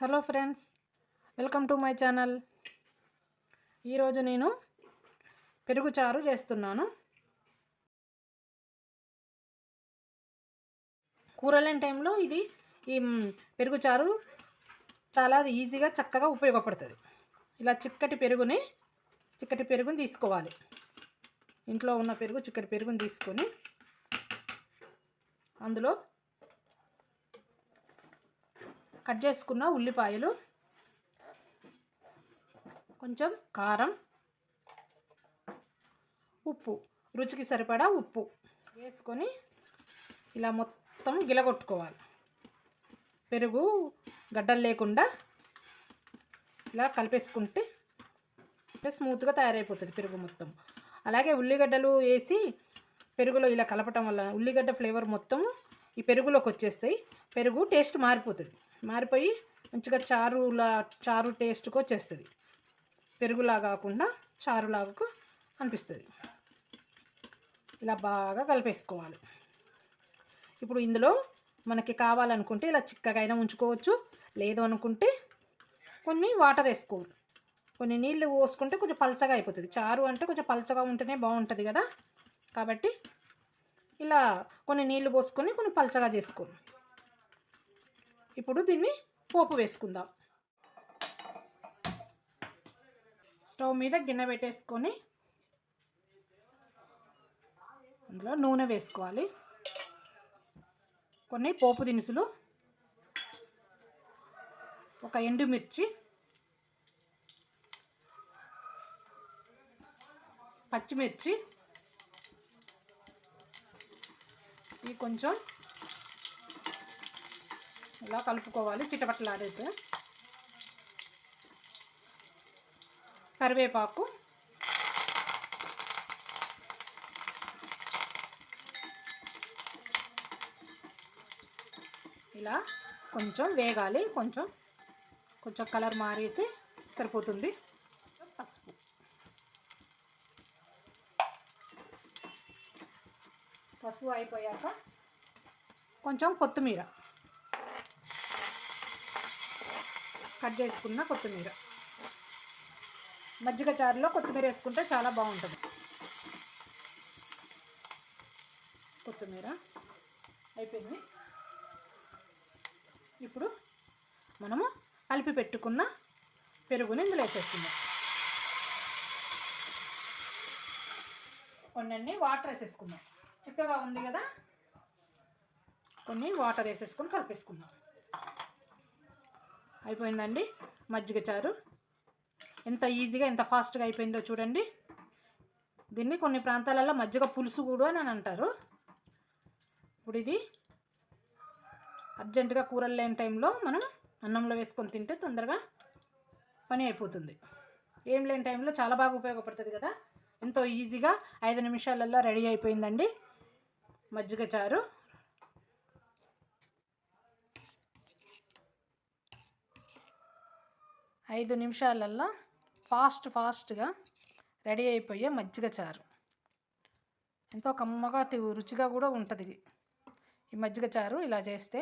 Hello friends, welcome to my channel. ఈరోజు నేను పెరుగు చారు చేస్తున్నాను. కూరలేని టైంలో ఈ పెరుగు చారు చాలా ఈజీగా చక్కగా ఉపయోగపడుతుంది. ఇలా చిక్కటి పెరుగుని తీసుకోవాలి. ఇంట్లో ఉన్న చిక్కటి పెరుగుని తీసుకొని అందులో కట్ చేసుకున్న ఉల్లిపాయలు, కొంచెం కారం, ఉప్పు, రుచికి సరిపడా ఉప్పు వేసుకొని ఇలా మొత్తం గిలగొట్టుకోవాలి. పెరుగు గడ్డలు లేకుండా ఇలా కలిపేసుకుంటే స్మూత్గా తయారైపోతుంది పెరుగు మొత్తం. అలాగే ఉల్లిగడ్డలు వేసి పెరుగులో ఇలా కలపటం వల్ల ఉల్లిగడ్డ ఫ్లేవర్ మొత్తం ఈ పెరుగులోకి వచ్చేస్తాయి. పెరుగు టేస్ట్ మారిపోయి మంచిగా చారు టేస్ట్కి వచ్చేస్తుంది. పెరుగులా కాకుండా చారులాగా అనిపిస్తుంది. ఇలా బాగా కలిపేసుకోవాలి. ఇప్పుడు ఇందులో మనకి కావాలనుకుంటే ఇలా చిక్కగా అయినా ఉంచుకోవచ్చు, లేదు అనుకుంటే కొన్ని వాటర్ వేసుకోవాలి. కొన్ని నీళ్ళు పోసుకుంటే కొంచెం పలచగా అయిపోతుంది. చారు అంటే కొంచెం పలచగా ఉంటేనే బాగుంటుంది కదా, కాబట్టి ఇలా కొన్ని నీళ్లు పోసుకొని కొన్ని పలచగా చేసుకోండి. ఇప్పుడు దీన్ని పోపు వేసుకుందాం. స్టవ్ మీద గిన్నె పెట్టేసుకొని అందులో నూనె వేసుకోవాలి. కొన్ని పోపు దినుసులు, ఒక ఎండుమిర్చి, పచ్చిమిర్చి, ఇవి కొంచెం ఇలా కలుపుకోవాలి చిటపట్లాడైతే. కరివేపాకు, ఇలా కొంచెం వేగాలి. కొంచెం కలర్ మారితే సరిపోతుంది. పసుపు అయిపోయాక కొంచెం కొత్తిమీర, కట్ చేసుకున్న కొత్తిమీర. మజ్జిగ చారులో కొత్తిమీర వేసుకుంటే చాలా బాగుంటుంది. కొత్తిమీర అయిపోయింది. ఇప్పుడు మనము కలిపి పెట్టుకున్న పెరుగుని ఇందులో వేసేస్తున్నాం. కొన్ని వాటర్ వేసేసుకుందాం. చిక్కగా ఉంది కదా, కొన్ని వాటర్ వేసేసుకొని కలిపేసుకుందాం. అయిపోయిందండి మజ్జిగ చారు. ఎంత ఈజీగా ఎంత ఫాస్ట్గా అయిపోయిందో చూడండి. దీన్ని కొన్ని ప్రాంతాలలో మజ్జిగ పులుసు కూడా అని అంటారు. ఇప్పుడు ఇది అర్జెంటుగా కూరలు లేని టైంలో మనం అన్నంలో వేసుకొని తింటే తొందరగా పని అయిపోతుంది. ఏం లేని టైంలో చాలా బాగా ఉపయోగపడుతుంది కదా. ఎంతో ఈజీగా 5 నిమిషాలలో రెడీ అయిపోయిందండి మజ్జిగ చారు. ఐదు నిమిషాలల్లో ఫాస్ట్గా రెడీ అయిపోయే మజ్జిగ చారు. ఎంతో కమ్మగా రుచిగా కూడా ఉంటుంది ఈ మజ్జిగ చారు. ఇలా చేస్తే